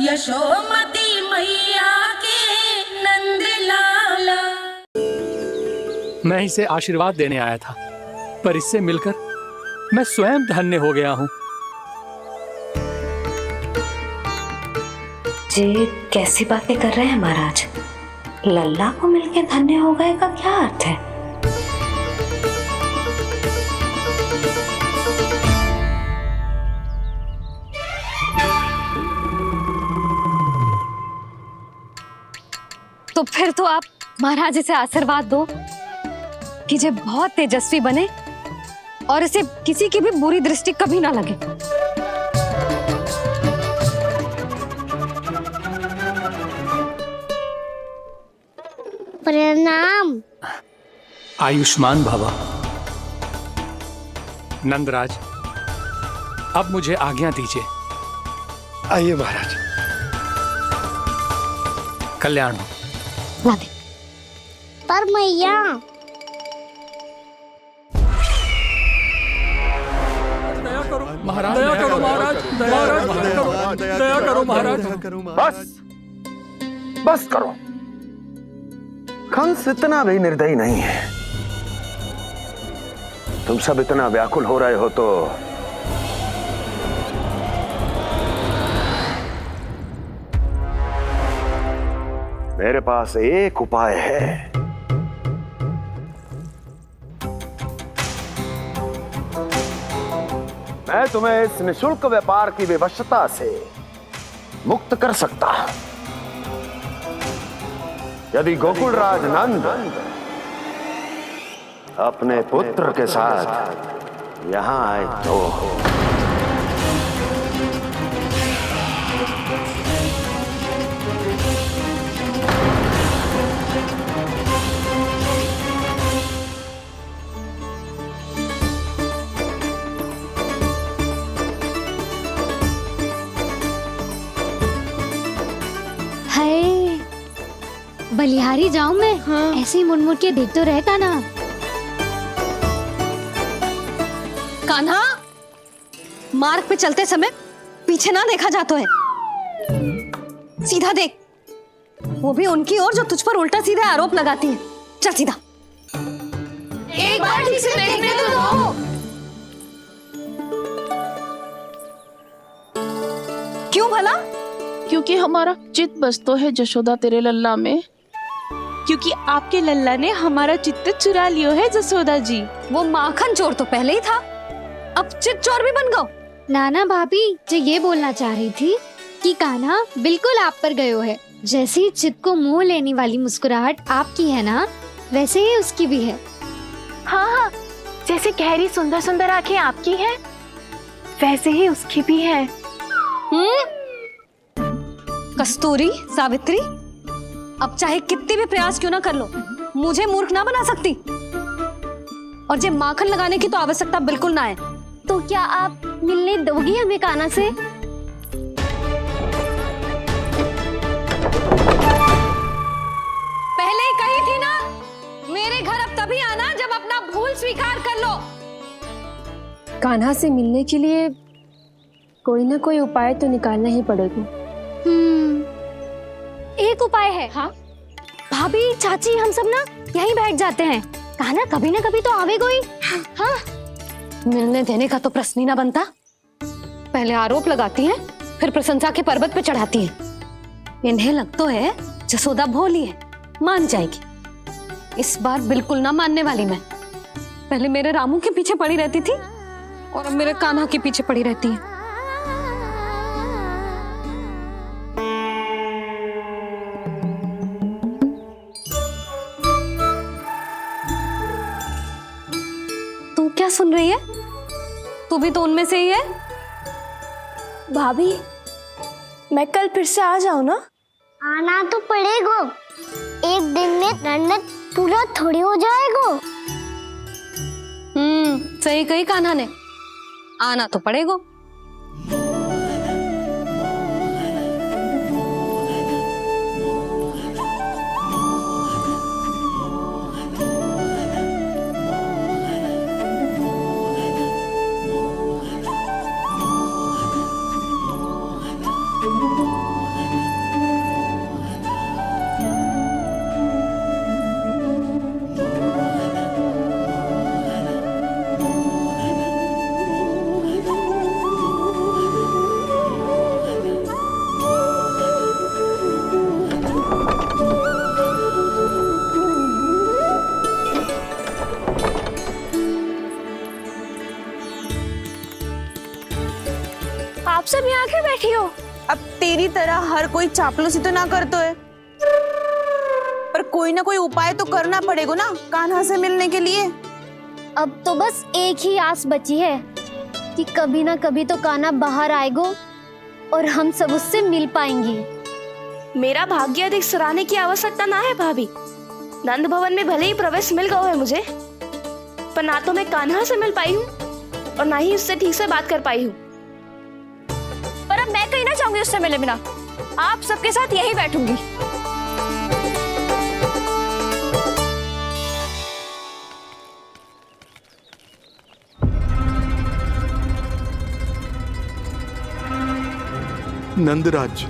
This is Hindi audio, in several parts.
यशोमती मैया के नंद लाला। मैं इसे आशीर्वाद देने आया था, पर इससे मिलकर मैं स्वयं धन्य हो गया हूँ। ये कैसी बातें कर रहे हैं महाराज? लल्ला को मिलके धन्य हो गए का क्या अर्थ है? तो फिर तो आप महाराज से आशीर्वाद दो कि ये बहुत तेजस्वी बने और इसे किसी की भी बुरी दृष्टि कभी ना लगे। प्रणाम। आयुष्मान भवा। नंदराज, अब मुझे आज्ञा दीजिए। आइए महाराज। कल्याण। राधे। पर मैया महाराज, दया करो महाराज, दया करो महाराज। बस करो। कंस इतना भी निर्दयी नहीं है। तुम सब इतना व्याकुल हो रहे हो तो मेरे पास एक उपाय है। मैं तुम्हें इस निशुल्क व्यापार की विवशता से मुक्त कर सकता हूं। यदि गोकुलराज नंद अपने पुत्र के साथ यहां आए तो बलिहारी जाऊं मैं? हाँ। ऐसे ही मुड़ के देख तो रहे कान्हा। कान्हा, मार्ग पे चलते समय पीछे ना देखा जाता है, सीधा देख। वो भी उनकी ओर जो तुझ पर उल्टा सीधा आरोप लगाती है। चल सीधा। एक बार ठीक से देखने तो दो। क्यों भला? क्योंकि हमारा चित्त बसतो है जशोदा तेरे लल्ला में। क्योंकि आपके लल्ला ने हमारा चित्त चुरा लियो है जसोदा जी। वो माखन चोर तो पहले ही था, अब चित्त चोर भी बन गो। नाना भाभी जो ये बोलना चाह रही थी कि कान्हा बिल्कुल आप पर गयो है। जैसे ही चित्त को मोह लेने वाली मुस्कुराहट आपकी है ना, वैसे ही उसकी भी है। हाँ हाँ, जैसे गहरी सुंदर सुंदर आंखें आपकी हैं, वैसे ही उसकी भी है। कस्तूरी, सावित्री, अब चाहे कितने भी प्रयास क्यों ना कर लो, मुझे मूर्ख ना बना सकती। और जे माखन लगाने की तो आवश्यकता बिल्कुल ना है। तो क्या आप मिलने दोगी हमें कान्हा से? पहले ही कही थी ना, मेरे घर अब तभी आना जब अपना भूल स्वीकार कर लो। कान्हा से मिलने के लिए कोई ना कोई उपाय तो निकालना ही पड़ेगा। एक उपाय है। हाँ? भाभी, चाची, हम सब ना यहीं बैठ जाते हैं। कान्हा कभी ना कभी तो आवेगा ही। हाँ? मिलने देने का तो प्रश्न ही ना बनता। पहले आरोप लगाती हैं, फिर प्रशंसा के पर्वत पे चढ़ाती हैं। इन्हें लगता है जसोदा भोली है, मान जाएगी। इस बार बिल्कुल ना मानने वाली मैं। पहले मेरे रामू के पीछे पड़ी रहती थी और अब मेरे कान्हा के पीछे पड़ी रहती है। तू क्या सुन रही है? तू भी तो उनमें से ही है। भाभी, मैं कल फिर से आ जाऊं ना? आना तो पड़ेगा। एक दिन में रन्नत पूरा थोड़ी हो जाएगा। सही कही कान्हा ने, आना तो पड़ेगा। बैठी हो? अब तेरी तरह हर कोई चापलूसी तो ना करतो है, पर कोई ना कोई उपाय तो करना पड़ेगा ना कान्हा से मिलने के लिए। अब तो बस एक ही आस बची है कि कभी ना कभी तो कान्हा बाहर आएगो और हम सब उससे मिल पाएंगे। मेरा भाग्य अधिक सराहने की आवश्यकता ना है भाभी। नंद भवन में भले ही प्रवेश मिल गया है मुझे, पर ना तो मैं कान्हा से मिल पाई हूँ और ना ही उससे ठीक से बात कर पाई हूँ। पर अब मैं कहीं ना जाऊंगी उससे मिले बिना। आप सबके साथ यहीं बैठूंगी। नंदराज,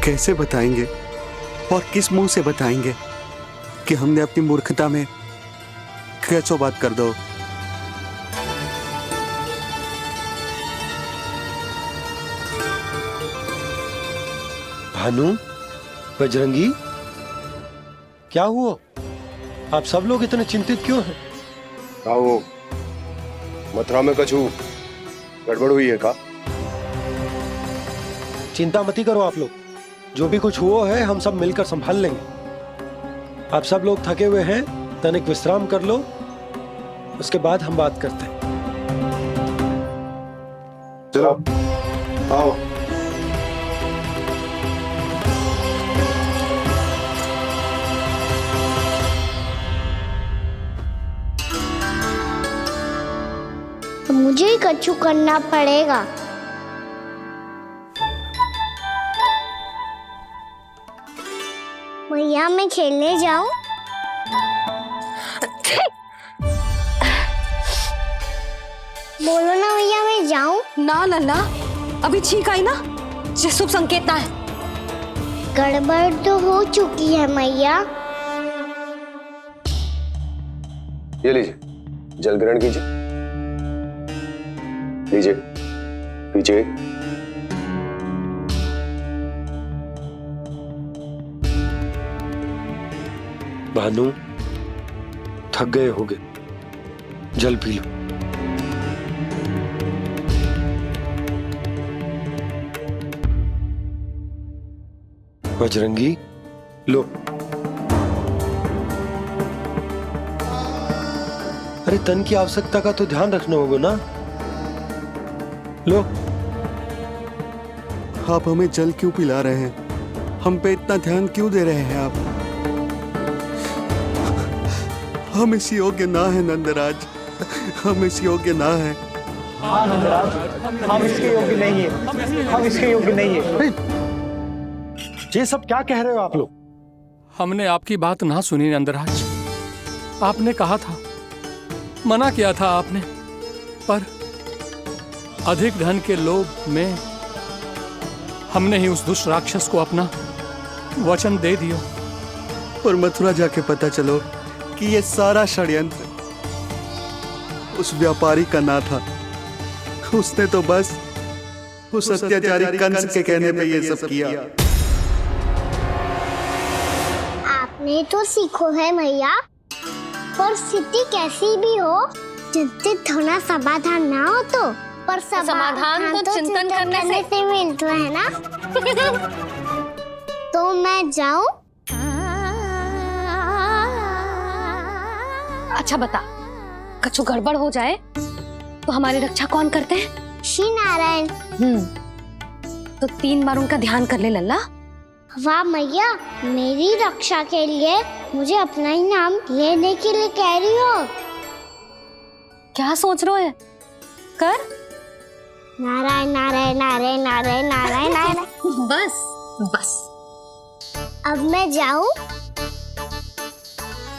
कैसे बताएंगे और किस मुंह से बताएंगे कि हमने अपनी मूर्खता में कैसो बात कर दो। भानु, बजरंगी, क्या हुआ? आप सब लोग इतने चिंतित क्यों हैं? आओ, मथुरा में कछु गड़बड़ हुई है का? चिंता मती करो आप लोग, जो भी कुछ हुआ है हम सब मिलकर संभाल लेंगे। आप सब लोग थके हुए हैं, तनिक विश्राम कर लो, उसके बाद हम बात करते हैं। चलो आओ। मुझे ही कछु करना पड़ेगा। भैया मैं खेलने जाऊं? बोलो ना भैया मैं जाऊं? ना लल्ला, अभी छींक आई ना, ये शुभ संकेत ना है। गड़बड़ तो हो चुकी है मैया। ये लीजिए, जल ग्रहण कीजिए। लीजिए, पीछे। भानु, थक गए होगे, जल पी लो। बजरंगी, लो। अरे तन की आवश्यकता का तो ध्यान रखना होगा ना। लो। आप हमें जल क्यों पिला रहे हैं? हम पे इतना ध्यान क्यों दे रहे हैं आप? हम इस योग्य ना है नंदराज, हम इस योग्य ना है। हाँ नंदराज, हम इसके योग्य नहीं है, हम इसके योग्य नहीं है। ये सब क्या कह रहे हो आप लोग? हमने आपकी बात ना सुनी नंदराज। आपने कहा था, मना किया था आपने, पर अधिक धन के लोभ में हमने ही उस दुष्ट राक्षस को अपना वचन दे दिया। और मथुरा जाके पता चलो कि ये सारा षड्यंत्र उस व्यापारी का ना था। उसने तो बस उस अत्याचारी कंस के कहने पे ये सब किया। आपने तो सीखो है भैया, पर स्थिति कैसी भी हो, चिंतित होना समाधान ना हो तो, पर समाधान तो चिंतन करने से मिलता है ना। तो मैं जाऊं? अच्छा बता, कछु गड़बड़ हो जाए तो हमारी रक्षा कौन करते हैं? श्री नारायण। तो 3 बार उनका ध्यान कर ले लल्ला। वाह मैया, मेरी रक्षा के लिए मुझे अपना ही नाम लेने के लिए कह रही हो? क्या सोच रहे हो? कर। नारायण नारायण नारायण नारायण नारायण नारायण। बस बस। अब मैं जाऊं?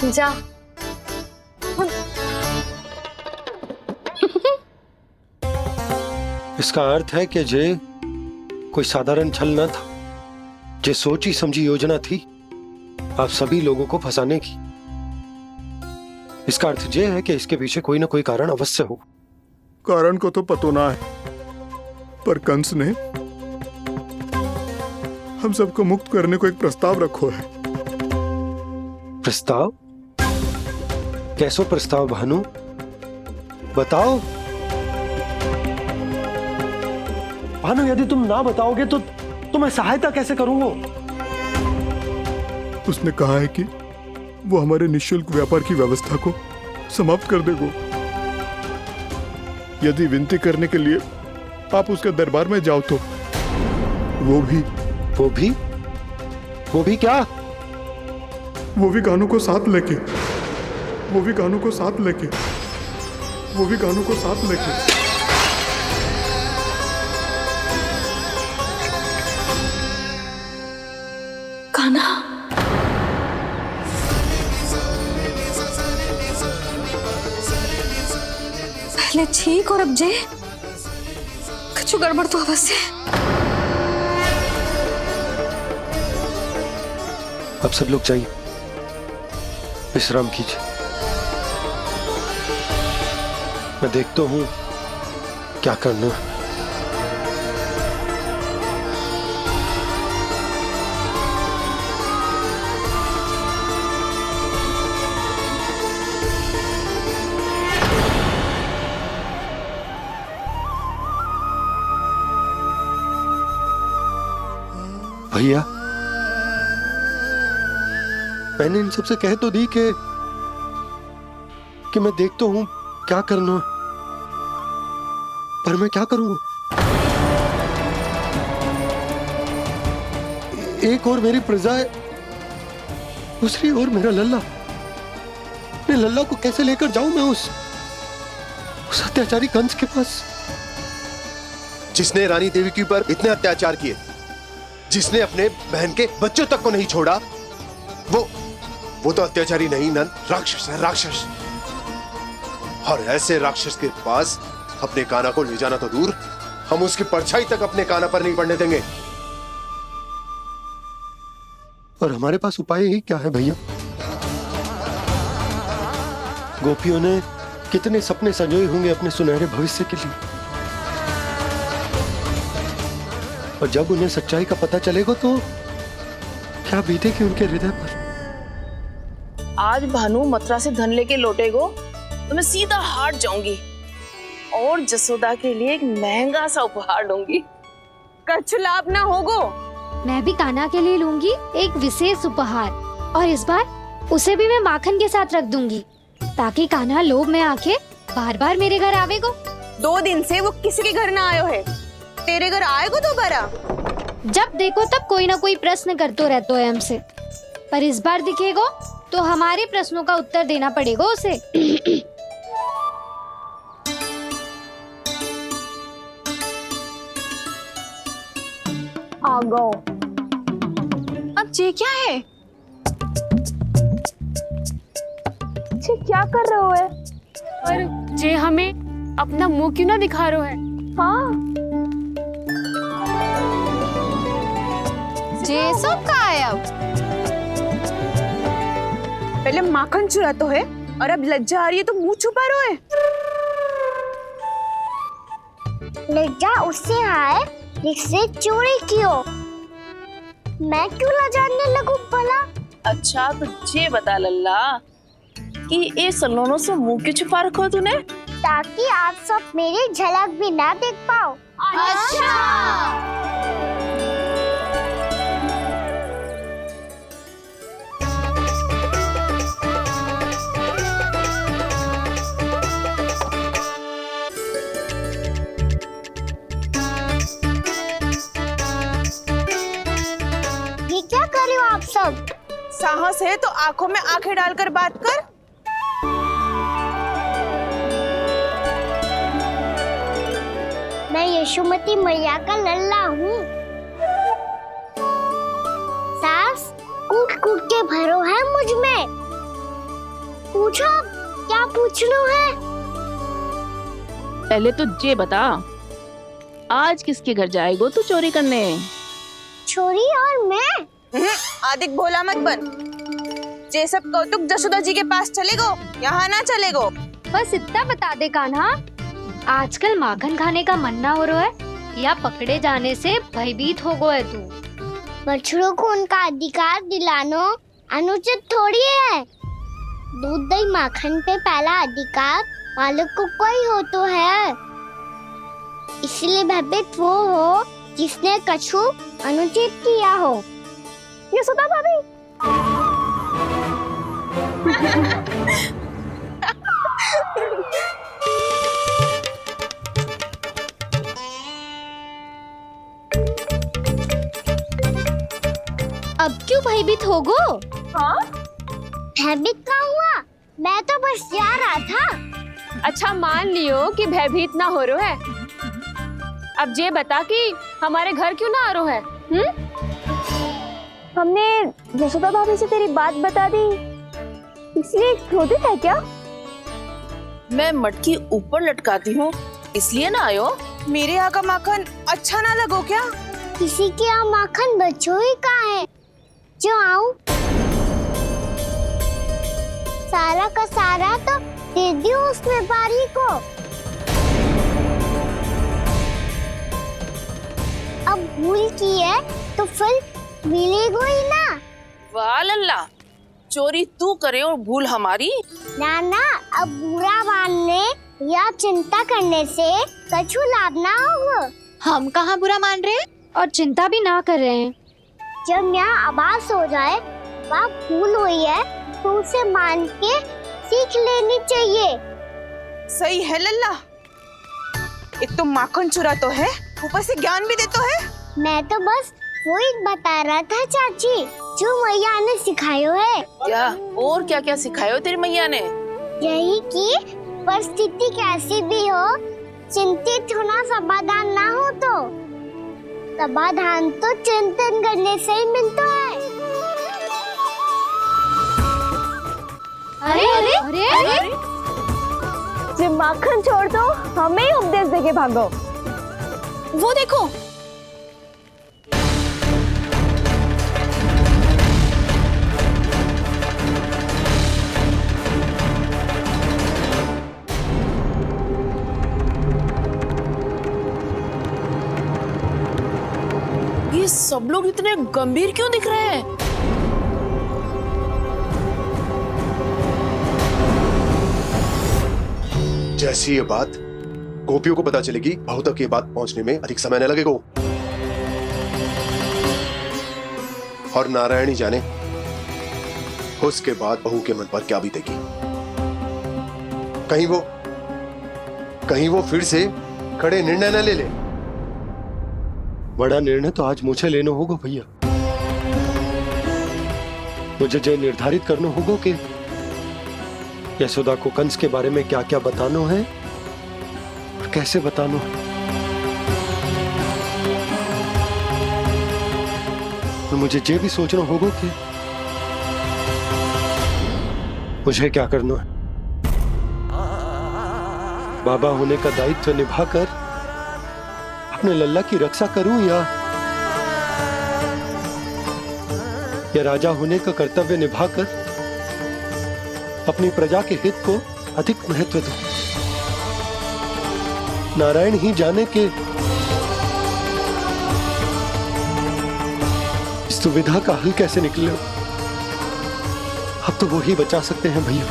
जा। इसका अर्थ है कि जे कोई साधारण छल न था, जे सोची समझी योजना थी आप सभी लोगों को फंसाने की। इसका अर्थ ये है कि इसके पीछे कोई ना कोई कारण अवश्य हो। कारण को तो पतो ना है, पर कंस ने हम सबको मुक्त करने को एक प्रस्ताव रखो है। प्रस्ताव? कैसो प्रस्ताव भानु, बताओ। भानु, यदि तुम ना बताओगे तो मैं सहायता कैसे करूंगा? उसने कहा है कि वो हमारे निःशुल्क व्यापार की व्यवस्था को समाप्त कर देगा। यदि विनती करने के लिए आप उसके दरबार में जाओ तो वो भी क्या? वो भी कानों को साथ लेके कान्हा, पहले ठीक और अब जे कुछ गड़बड़ तो अवश्य है। अब सब लोग जाइए, विश्राम कीजिए। मैं देखता हूं क्या करना है। भैया, मैंने इन सबसे कह तो दी कि मैं देखता हूं क्या करना है, पर मैं क्या करूंगा? एक और मेरी प्रजा है, दूसरी ओर मेरा लल्ला। मैं लल्ला को कैसे लेकर जाऊं मैं उस अत्याचारी कंस के पास? जिसने रानी देवी के ऊपर इतने अत्याचार किए, जिसने अपने बहन के बच्चों तक को नहीं छोड़ा, वो तो अत्याचारी नहीं नंद, राक्षस है, राक्षस। और ऐसे राक्षस के पास अपने कान्हा को ले जाना तो दूर, हम उसकी परछाई तक अपने कान्हा पर नहीं पड़ने देंगे। और हमारे पास उपाय ही क्या है भैया? गोपियों ने कितने सपने संजोए होंगे अपने सुनहरे भविष्य के लिए, और जब उन्हें सच्चाई का पता चलेगा तो क्या बीतेगी उनके हृदय पर? आज भानु मथुरा से धन लेके लौटेगो तो मैं सीधा हाट जाऊंगी और जसोदा के लिए एक महंगा सा उपहार दूंगी। कछु लाभ ना होगो। मैं भी कान्हा के लिए लूंगी एक विशेष उपहार, और इस बार उसे भी मैं माखन के साथ रख दूंगी, ताकि कान्हा लोभ में आके बार बार मेरे घर आवेगो। 2 दिन से वो किसी के घर ना आयो है, तेरे घर आएगो दोबारा? जब देखो तब कोई ना कोई प्रश्न करते रहते है हमसे, पर इस बार दिखेगो तो हमारे प्रश्नों का उत्तर देना पड़ेगा उसे। आ गो। अब ये क्या है? ये क्या कर रहे हो है? पर जे हमें अपना मुंह क्यों ना दिखा रहे है? हाँ, जे सब का है अब? पहले माखन चुरा तो है और अब लज्जा आ रही है तो मुंह छुपा रहे है। लज्जा उससे है जिससे चोरी की हो। मैं क्यों लजाने लगूं भला? अच्छा तो ये बता लल्ला कि ये सलोनों से मुंह क्यों छुपा रखो तूने? ताकि आप सब मेरी झलक भी ना देख पाओ। अच्छा। ये क्या कर रहे हो आप सब? साहस है तो आंखों में आंखें डालकर बात कर। मैं यशोमती मैया का लल्ला हूँ। सास कूट कूट के भरो है मुझ में। पूछो क्या पूछना है? पहले तो ये बता, आज किसके घर जाएगो तू चोरी करने? छोरी और मैं? आदिक भोला मत बन। ये सब कौतुक जसोदा जी के पास चलेगो, यहाँ ना चलेगो। बस इतना बता दे कान्हा, आजकल माखन खाने का मन ना हो रहा है या पकड़े जाने से भयभीत हो गया है तू? बछड़ों को उनका अधिकार दिलाना अनुचित थोड़ी है। दूध दही माखन पे पहला अधिकार मालिक को कोई हो तो है। इसलिए भयभीत वो हो जिसने कछु अनुचित किया हो। यशोदा भाभी, अब क्यों भयभीत हो गो? हाँ? भयभीत का हुआ? मैं तो बस जा रहा था। अच्छा मान लियो कि भयभीत ना हो रो है। अब ये बता कि हमारे घर क्यों ना आ रो है? हमने यशोदा भाभी से तेरी बात बता दी, इसलिए क्रोधित है क्या? मैं मटकी ऊपर लटकाती हूँ इसलिए ना आयो। मेरे यहाँ का माखन अच्छा ना लगो क्या? किसी के यहाँ माखन बचो ही कहाँ है जो आऊं? सारा का सारा तो दे दियो उस व्यापारी को। अब भूल की है तो फिर मिलेगो ही ना। वाह लल्ला, चोरी तू करे और भूल हमारी। ना ना, अब बुरा मानने या चिंता करने से कछु लाभ ना होगा। हम कहाँ बुरा मान रहे हैं और चिंता भी ना कर रहे हैं। जब यहाँ आभास हो जाए वहाँ भूल हुई है तो उसे मान के सीख लेनी चाहिए। सही है लल्ला, एक तो माखन चुरा तो है, ऊपर से ज्ञान भी दे तो है। मैं तो बस वही बता रहा था चाची जो मैया ने सिखायो है। क्या और क्या क्या सिखायो तेरी मैया ने? यही कि परिस्थिति कैसी भी हो, चिंतित होना समाधान ना हो तो समाधान तो चिंतन करने से ही मिलता है। अरे अरे अरे, अरे? जे माखन छोड़ दो, हमें ही उपदेश देके भागो। वो देखो, ये सब लोग इतने गंभीर क्यों दिख रहे हैं? जैसी ये बात गोपियों को पता चलेगी, बहू तक ये बात पहुंचने में अधिक समय न लगेगा। और नारायणी जाने उसके बाद बहू के मन पर क्या बीतेगी। कहीं वो फिर से खड़े निर्णय न ले ले। बड़ा निर्णय तो आज मुझे लेना होगा भैया। मुझे जो निर्धारित करना होगा कि यशोदा को कंस के बारे में क्या क्या बताना है और कैसे बताना है। और मुझे ये भी सोचना होगा कि मुझे क्या करना है। बाबा होने का दायित्व निभाकर अपने लल्ला की रक्षा करूं या राजा होने का कर्तव्य निभाकर अपनी प्रजा के हित को अधिक महत्व दूं। नारायण ही जाने के इस दुविधा का हल कैसे निकले। अब तो वो ही बचा सकते हैं भैया।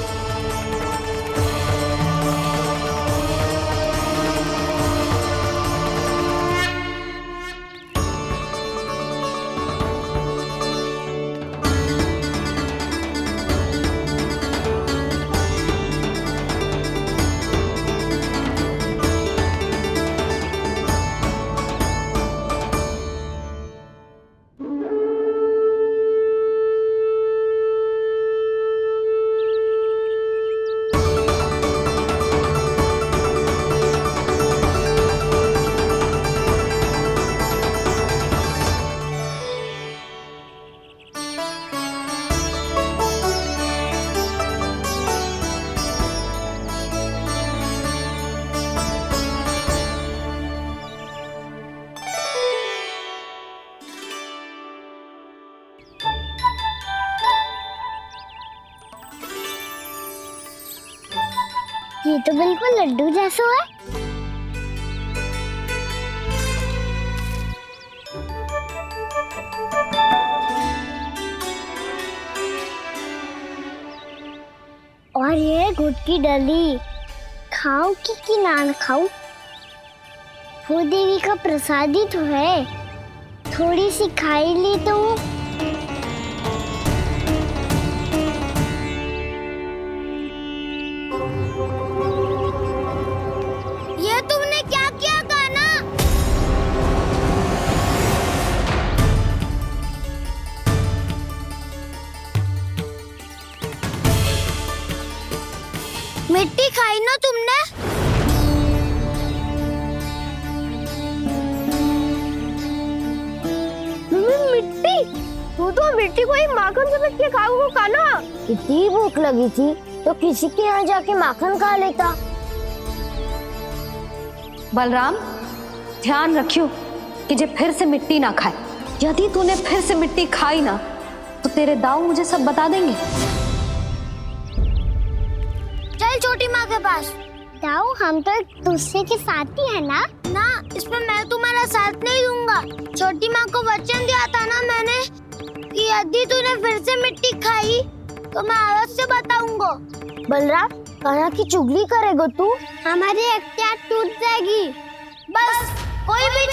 ये तो बिल्कुल लड्डू जैसा है। और ये गुड़ की डली खाऊं कि ना खाऊं? वो देवी का प्रसाद ही तो है, थोड़ी सी खाई ली तो। ये तुमने क्या किया कान्हा? मिट्टी खाई ना तुमने? मिट्टी? तू तो मिट्टी को ही माखन से पीट के खाओगे कान्हा। इतनी भूख लगी थी तो किसी के यहाँ जाके माखन खा लेता। बलराम, ध्यान रखियो कि जे फिर से मिट्टी ना खाए। यदि तूने फिर से मिट्टी खाई ना तो तेरे दाऊ मुझे सब बता देंगे। चल छोटी माँ के पास। दाऊ, हम तो एक दूसरे के साथी है ना? ना, इसमें मैं तुम्हारा साथ नहीं दूंगा। छोटी माँ को वचन दिया था ना मैंने कि यदि तूने फिर से मिट्टी खाई तो मैं अलग से बताऊंगा। बलराम, कान्हा की चुगली करेगा तू? हमारी अख्तियार टूट जाएगी। बस कोई भी